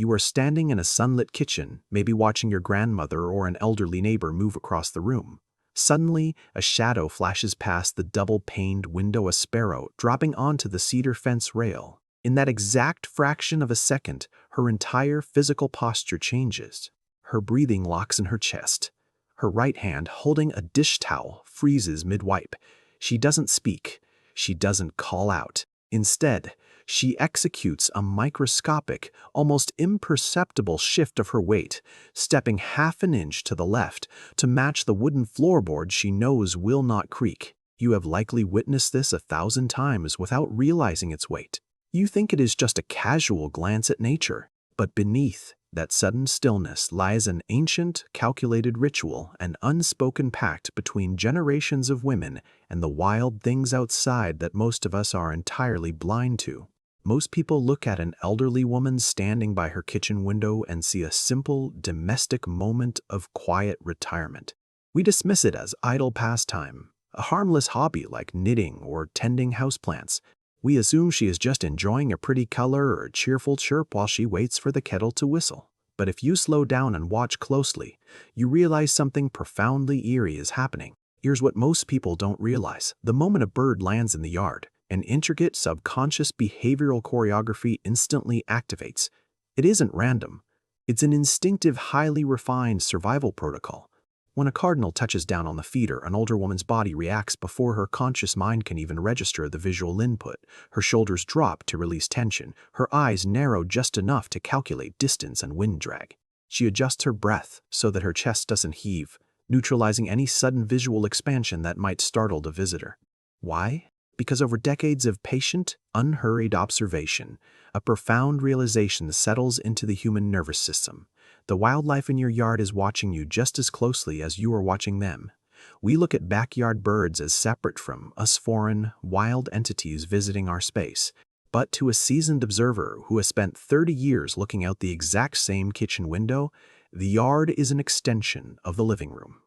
You are standing in a sunlit kitchen, maybe watching your grandmother or an elderly neighbor move across the room. Suddenly, a shadow flashes past the double-paned window, a sparrow dropping onto the cedar fence rail. In that exact fraction of a second, her entire physical posture changes. Her breathing locks in her chest. Her right hand, holding a dish towel, freezes mid-wipe. She doesn't speak. She doesn't call out. Instead, she executes a microscopic, almost imperceptible shift of her weight, stepping half an inch to the left to match the wooden floorboard she knows will not creak. You have likely witnessed this 1,000 times without realizing its weight. You think it is just a casual glance at nature, but beneath that sudden stillness lies an ancient, calculated ritual, an unspoken pact between generations of women and the wild things outside that most of us are entirely blind to. Most people look at an elderly woman standing by her kitchen window and see a simple, domestic moment of quiet retirement. We dismiss it as idle pastime, a harmless hobby like knitting or tending houseplants. We assume she is just enjoying a pretty color or a cheerful chirp while she waits for the kettle to whistle. But if you slow down and watch closely, you realize something profoundly eerie is happening. Here's what most people don't realize. The moment a bird lands in the yard, an intricate subconscious behavioral choreography instantly activates. It isn't random. It's an instinctive, highly refined survival protocol. When a cardinal touches down on the feeder, an older woman's body reacts before her conscious mind can even register the visual input. Her shoulders drop to release tension, her eyes narrow just enough to calculate distance and wind drag. She adjusts her breath so that her chest doesn't heave, neutralizing any sudden visual expansion that might startle the visitor. Why? Because over decades of patient, unhurried observation, a profound realization settles into the human nervous system. The wildlife in your yard is watching you just as closely as you are watching them. We look at backyard birds as separate from us, foreign, wild entities visiting our space. But to a seasoned observer who has spent 30 years looking out the exact same kitchen window, the yard is an extension of the living room.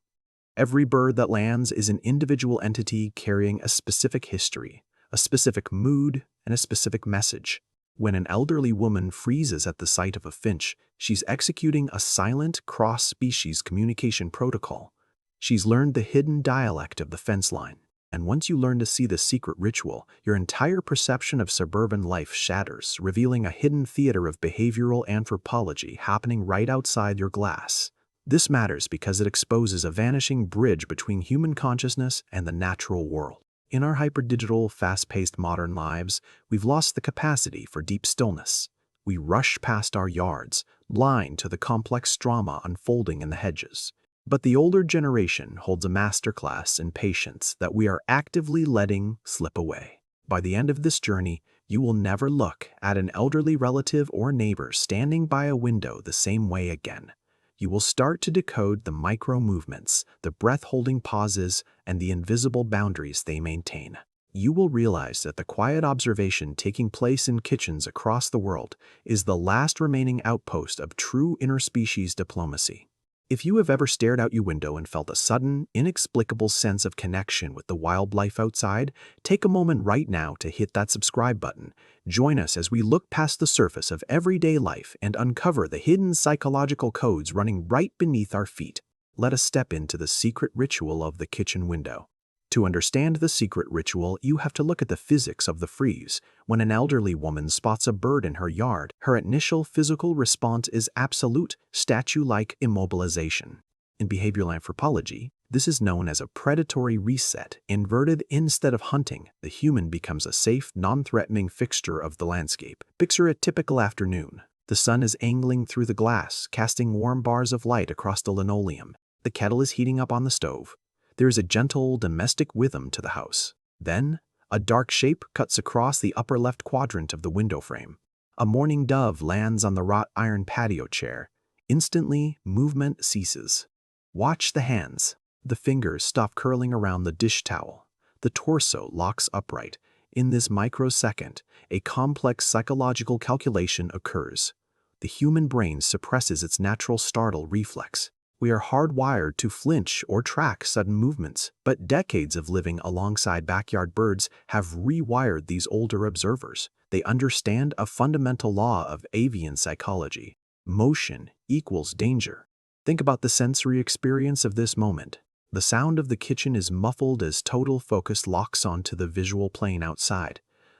Every bird that lands is an individual entity carrying a specific history, a specific mood, and a specific message. When an elderly woman freezes at the sight of a finch, she's executing a silent cross-species communication protocol. She's learned the hidden dialect of the fence line, and once you learn to see the secret ritual, your entire perception of suburban life shatters, revealing a hidden theater of behavioral anthropology happening right outside your glass. This matters because it exposes a vanishing bridge between human consciousness and the natural world. In our hyperdigital, fast-paced modern lives, we've lost the capacity for deep stillness. We rush past our yards, blind to the complex drama unfolding in the hedges. But the older generation holds a masterclass in patience that we are actively letting slip away. By the end of this journey, you will never look at an elderly relative or neighbor standing by a window the same way again. You will start to decode the micro-movements, the breath-holding pauses, and the invisible boundaries they maintain. You will realize that the quiet observation taking place in kitchens across the world is the last remaining outpost of true interspecies diplomacy. If you have ever stared out your window and felt a sudden, inexplicable sense of connection with the wildlife outside, take a moment right now to hit that subscribe button. Join us as we look past the surface of everyday life and uncover the hidden psychological codes running right beneath our feet. Let us step into the secret ritual of the kitchen window. To understand the secret ritual, you have to look at the physics of the freeze. When an elderly woman spots a bird in her yard, her initial physical response is absolute, statue-like immobilization. In behavioral anthropology, this is known as a predatory reset. Inverted, instead of hunting, the human becomes a safe, non-threatening fixture of the landscape. Picture a typical afternoon. The sun is angling through the glass, casting warm bars of light across the linoleum. The kettle is heating up on the stove. There is a gentle, domestic rhythm to the house. Then, a dark shape cuts across the upper left quadrant of the window frame. A mourning dove lands on the wrought iron patio chair. Instantly, movement ceases. Watch the hands. The fingers stop curling around the dish towel. The torso locks upright. In this microsecond, a complex psychological calculation occurs. The human brain suppresses its natural startle reflex. We are hardwired to flinch or track sudden movements, but decades of living alongside backyard birds have rewired these older observers. They understand a fundamental law of avian psychology. Motion equals danger. Think about the sensory experience of this moment. The sound of the kitchen is muffled as total focus locks onto the visual plane outside.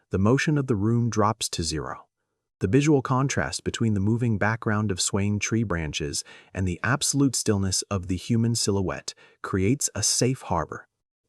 The motion of the room drops to zero. The visual contrast between the moving background of swaying tree branches and the absolute stillness of the human silhouette creates a safe harbor.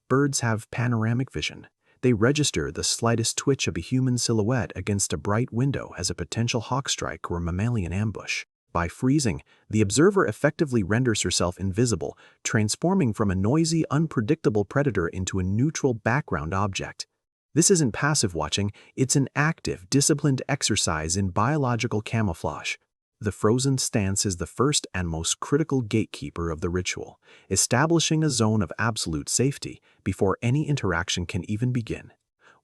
Birds have panoramic vision. They register the slightest twitch of a human silhouette against a bright window as a potential hawk strike or mammalian ambush. By freezing, the observer effectively renders herself invisible, transforming from a noisy, unpredictable predator into a neutral background object. This isn't passive watching, it's an active, disciplined exercise in biological camouflage. The frozen stance is the first and most critical gatekeeper of the ritual, establishing a zone of absolute safety before any interaction can even begin.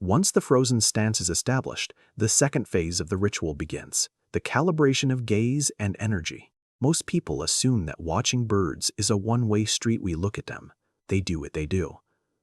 Once the frozen stance is established, the second phase of the ritual begins, the calibration of gaze and energy. Most people assume that watching birds is a one-way street. We look at them, they do what they do.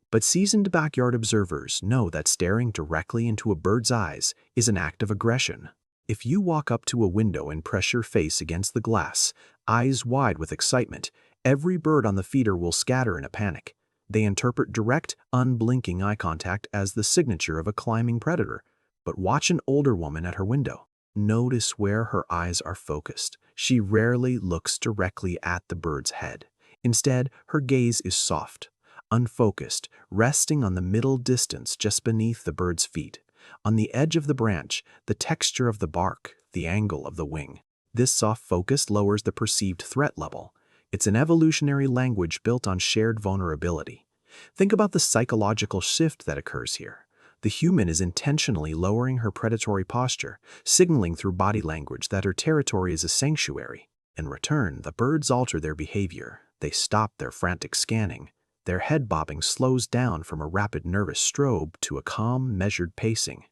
But seasoned backyard observers know that staring directly into a bird's eyes is an act of aggression. If you walk up to a window and press your face against the glass, eyes wide with excitement, every bird on the feeder will scatter in a panic. They interpret direct, unblinking eye contact as the signature of a climbing predator. But watch an older woman at her window. Notice where her eyes are focused. She rarely looks directly at the bird's head. Instead, her gaze is soft, unfocused, resting on the middle distance just beneath the bird's feet. On the edge of the branch, the texture of the bark, the angle of the wing. This soft focus lowers the perceived threat level. It's an evolutionary language built on shared vulnerability. Think about the psychological shift that occurs here. The human is intentionally lowering her predatory posture, signaling through body language that her territory is a sanctuary. In return, the birds alter their behavior. They stop their frantic scanning. Their head bobbing slows down from a rapid nervous strobe to a calm, measured pacing.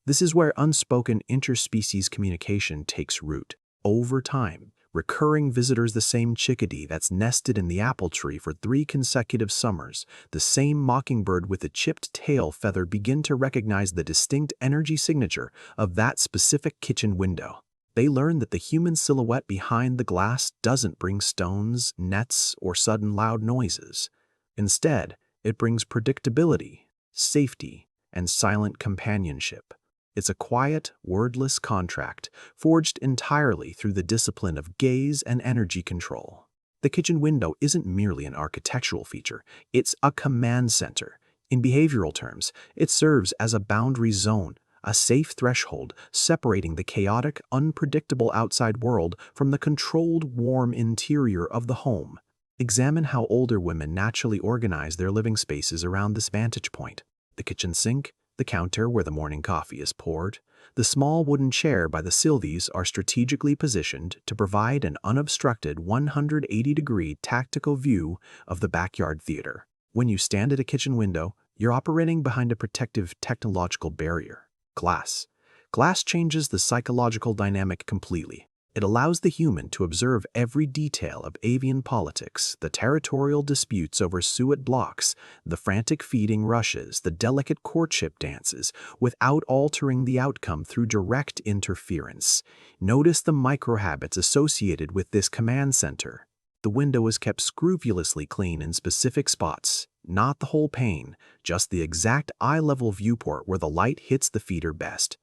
This is where unspoken interspecies communication takes root. Over time, recurring visitors, the same chickadee that's nested in the apple tree for 3 consecutive summers, the same mockingbird with a chipped tail feather, begin to recognize the distinct energy signature of that specific kitchen window. They learn that the human silhouette behind the glass doesn't bring stones, nets, or sudden loud noises. Instead, it brings predictability, safety, and silent companionship. It's a quiet, wordless contract forged entirely through the discipline of gaze and energy control. The kitchen window isn't merely an architectural feature, it's a command center. In behavioral terms, it serves as a boundary zone, a safe threshold separating the chaotic, unpredictable outside world from the controlled, warm interior of the home. Examine how older women naturally organize their living spaces around this vantage point. The kitchen sink, the counter where the morning coffee is poured, the small wooden chair by the sill. These are strategically positioned to provide an unobstructed 180-degree tactical view of the backyard theater. When you stand at a kitchen window, you're operating behind a protective technological barrier. Glass. Glass changes the psychological dynamic completely. It allows the human to observe every detail of avian politics, the territorial disputes over suet blocks, the frantic feeding rushes, the delicate courtship dances, without altering the outcome through direct interference. Notice the microhabits associated with this command center. The window is kept scrupulously clean in specific spots, not the whole pane, just the exact eye-level viewport where the light hits the feeder best.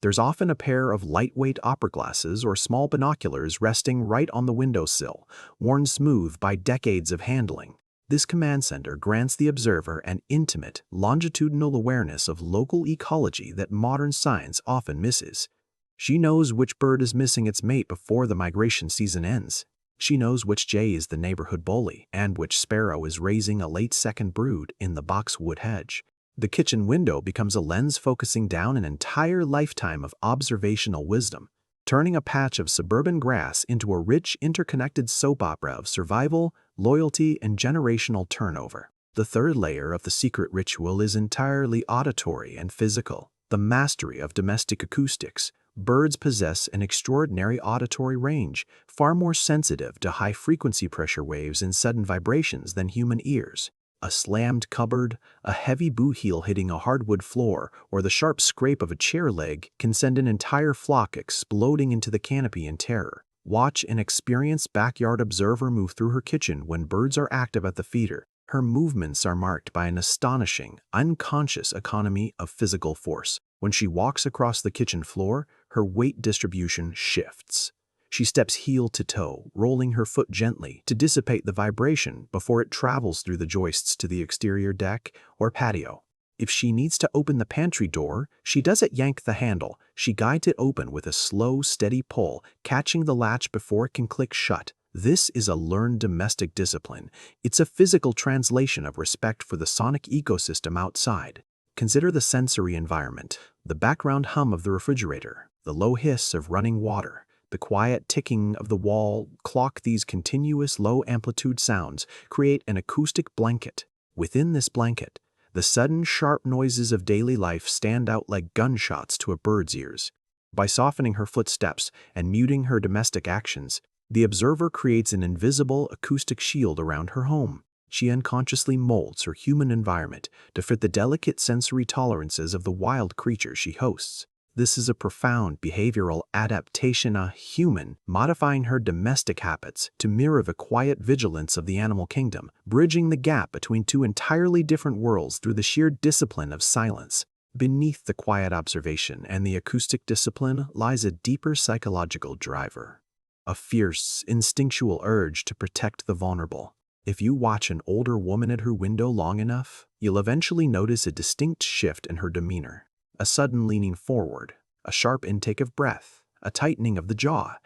There's often a pair of lightweight opera glasses or small binoculars resting right on the windowsill, worn smooth by decades of handling. This command center grants the observer an intimate, longitudinal awareness of local ecology that modern science often misses. She knows which bird is missing its mate before the migration season ends. She knows which jay is the neighborhood bully and which sparrow is raising a late second brood in the boxwood hedge. The kitchen window becomes a lens focusing down an entire lifetime of observational wisdom, turning a patch of suburban grass into a rich, interconnected soap opera of survival, loyalty, and generational turnover. The third layer of the secret ritual is entirely auditory and physical, the mastery of domestic acoustics. Birds possess an extraordinary auditory range, far more sensitive to high-frequency pressure waves and sudden vibrations than human ears. A slammed cupboard, a heavy boot heel hitting a hardwood floor, or the sharp scrape of a chair leg can send an entire flock exploding into the canopy in terror. Watch an experienced backyard observer move through her kitchen when birds are active at the feeder. Her movements are marked by an astonishing, unconscious economy of physical force. When she walks across the kitchen floor, her weight distribution shifts. She steps heel to toe, rolling her foot gently to dissipate the vibration before it travels through the joists to the exterior deck or patio. If she needs to open the pantry door, she doesn't yank the handle. She guides it open with a slow, steady pull, catching the latch before it can click shut. This is a learned domestic discipline. It's a physical translation of respect for the sonic ecosystem outside. Consider the sensory environment, the background hum of the refrigerator, the low hiss of running water, the quiet ticking of the wall clock. These continuous low-amplitude sounds create an acoustic blanket. Within this blanket, the sudden, sharp noises of daily life stand out like gunshots to a bird's ears. By softening her footsteps and muting her domestic actions, the observer creates an invisible acoustic shield around her home. She unconsciously molds her human environment to fit the delicate sensory tolerances of the wild creatures she hosts. This is a profound behavioral adaptation, a human modifying her domestic habits to mirror the quiet vigilance of the animal kingdom, bridging the gap between two entirely different worlds through the sheer discipline of silence. Beneath the quiet observation and the acoustic discipline lies a deeper psychological driver, a fierce, instinctual urge to protect the vulnerable. If you watch an older woman at her window long enough, you'll eventually notice a distinct shift in her demeanor. A sudden leaning forward, a sharp intake of breath, a tightening of the jaw.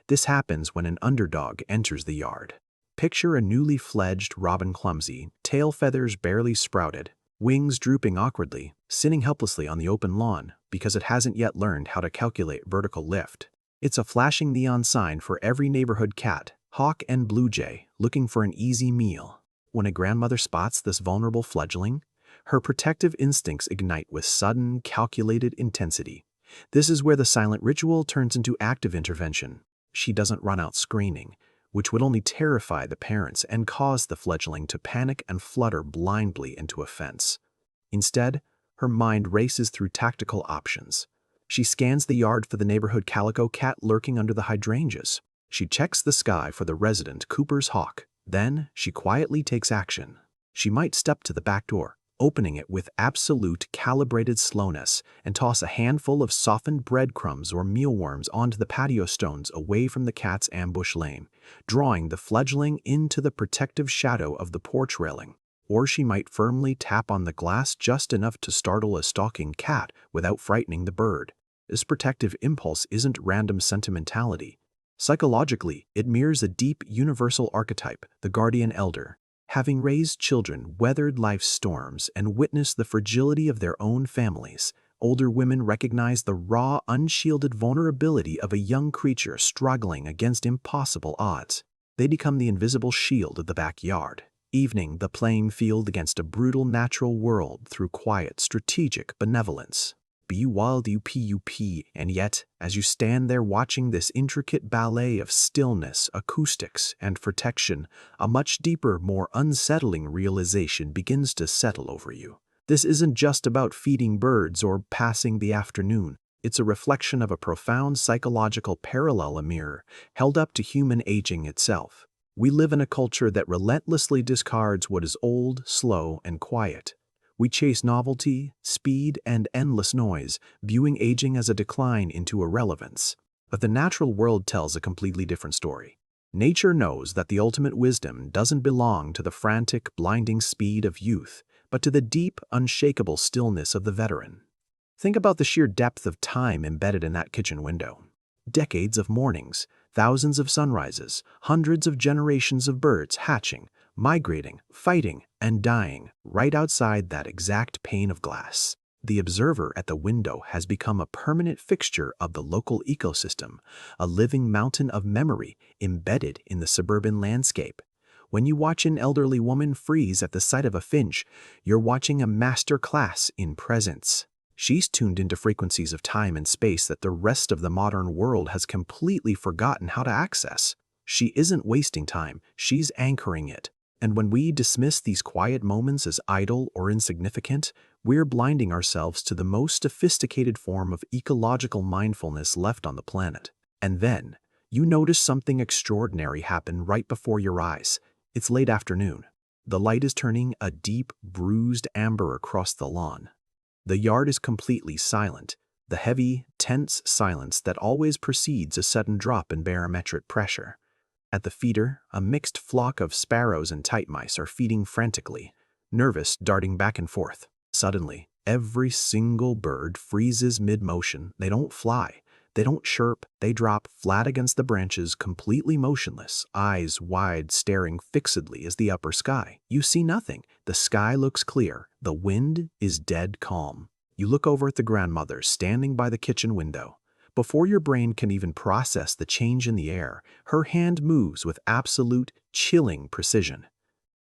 This happens when an underdog enters the yard. Picture a newly fledged robin, clumsy, tail feathers barely sprouted, wings drooping awkwardly, sitting helplessly on the open lawn because it hasn't yet learned how to calculate vertical lift. It's a flashing neon sign for every neighborhood cat, hawk, and blue jay looking for an easy meal. When a grandmother spots this vulnerable fledgling, her protective instincts ignite with sudden, calculated intensity. This is where the silent ritual turns into active intervention. She doesn't run out screaming, which would only terrify the parents and cause the fledgling to panic and flutter blindly into a fence. Instead, her mind races through tactical options. She scans the yard for the neighborhood calico cat lurking under the hydrangeas. She checks the sky for the resident Cooper's hawk. Then, she quietly takes action. She might step to the back door, opening it with absolute calibrated slowness, and toss a handful of softened breadcrumbs or mealworms onto the patio stones away from the cat's ambush lane, drawing the fledgling into the protective shadow of the porch railing. Or she might firmly tap on the glass just enough to startle a stalking cat without frightening the bird. This protective impulse isn't random sentimentality. Psychologically, it mirrors a deep universal archetype, the guardian elder. Having raised children, weathered life's storms, and witnessed the fragility of their own families, older women recognize the raw, unshielded vulnerability of a young creature struggling against impossible odds. They become the invisible shield of the backyard, evening the playing field against a brutal natural world through quiet, strategic benevolence. BUP, and yet, as you stand there watching this intricate ballet of stillness, acoustics, and protection, a much deeper, more unsettling realization begins to settle over you. This isn't just about feeding birds or passing the afternoon. It's a reflection of a profound psychological parallel, a mirror held up to human aging itself. We live in a culture that relentlessly discards what is old, slow, and quiet. We chase novelty, speed, and endless noise, viewing aging as a decline into irrelevance. But the natural world tells a completely different story. Nature knows that the ultimate wisdom doesn't belong to the frantic, blinding speed of youth, but to the deep, unshakable stillness of the veteran. Think about the sheer depth of time embedded in that kitchen window. Decades of mornings, thousands of sunrises, hundreds of generations of birds hatching, migrating, fighting, and dying right outside that exact pane of glass. The observer at the window has become a permanent fixture of the local ecosystem, a living mountain of memory embedded in the suburban landscape. When you watch an elderly woman freeze at the sight of a finch, you're watching a master class in presence. She's tuned into frequencies of time and space that the rest of the modern world has completely forgotten how to access. She isn't wasting time, she's anchoring it. And when we dismiss these quiet moments as idle or insignificant, we're blinding ourselves to the most sophisticated form of ecological mindfulness left on the planet. And then, You notice something extraordinary happen right before your eyes. It's late afternoon. The light is turning a deep, bruised amber across the lawn. The yard is completely silent, the heavy, tense silence that always precedes a sudden drop in barometric pressure. At the feeder, a mixed flock of sparrows and titmice are feeding frantically, nervous, darting back and forth. Suddenly, every single bird freezes mid-motion. They don't fly. They don't chirp. They drop flat against the branches, completely motionless, eyes wide, staring fixedly at the upper sky. You see nothing. The sky looks clear. The wind is dead calm. You look over at the grandmother standing by the kitchen window. Before your brain can even process the change in the air, her hand moves with absolute, chilling precision.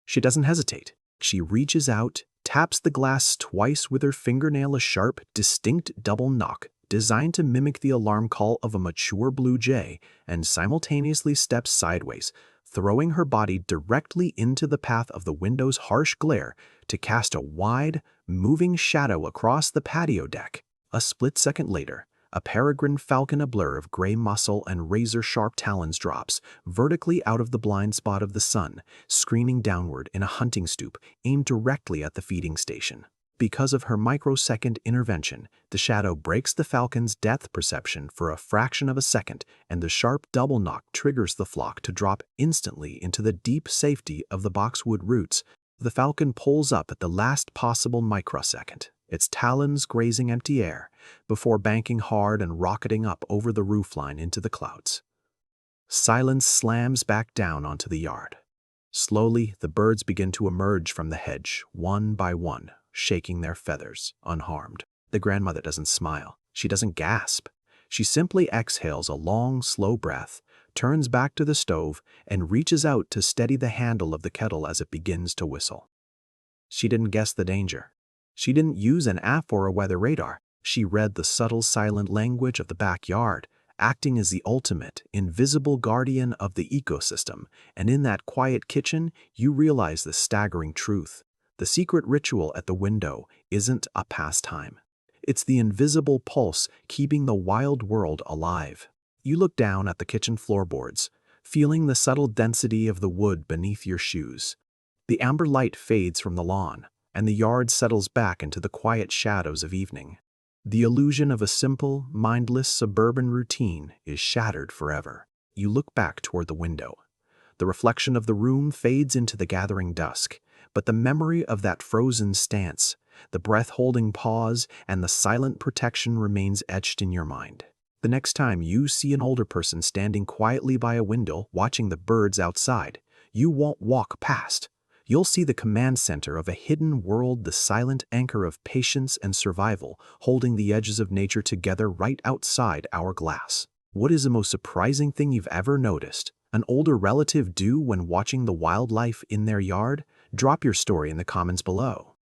She doesn't hesitate. She reaches out, taps the glass twice with her fingernail, a sharp, distinct double knock, designed to mimic the alarm call of a mature blue jay, and simultaneously steps sideways, throwing her body directly into the path of the window's harsh glare to cast a wide, moving shadow across the patio deck. A split second later, a peregrine falcon, a blur of gray muscle and razor-sharp talons, drops vertically out of the blind spot of the sun, screaming downward in a hunting stoop aimed directly at the feeding station. Because of her microsecond intervention, the shadow breaks the falcon's depth perception for a fraction of a second, and the sharp double knock triggers the flock to drop instantly into the deep safety of the boxwood roots. The falcon pulls up at the last possible microsecond, its talons grazing empty air, before banking hard and rocketing up over the roofline into the clouds. Silence slams back down onto the yard. Slowly, the birds begin to emerge from the hedge, one by one, shaking their feathers, unharmed. The grandmother doesn't smile. She doesn't gasp. She simply exhales a long, slow breath, turns back to the stove, and reaches out to steady the handle of the kettle as it begins to whistle. She didn't guess the danger. She didn't use an app or a weather radar. She read the subtle, silent language of the backyard, acting as the ultimate, invisible guardian of the ecosystem. And in that quiet kitchen, you realize the staggering truth. The secret ritual at the window isn't a pastime. It's the invisible pulse keeping the wild world alive. You look down at the kitchen floorboards, feeling the subtle density of the wood beneath your shoes. The amber light fades from the lawn, and the yard settles back into the quiet shadows of evening. The illusion of a simple, mindless suburban routine is shattered forever. You look back toward the window. The reflection of the room fades into the gathering dusk, but the memory of that frozen stance, the breath-holding pause, and the silent protection remains etched in your mind. The next time you see an older person standing quietly by a window watching the birds outside, you won't walk past. You'll see the command center of a hidden world, the silent anchor of patience and survival, holding the edges of nature together right outside our glass. What is the most surprising thing you've ever noticed an older relative do when watching the wildlife in their yard? Drop your story in the comments below.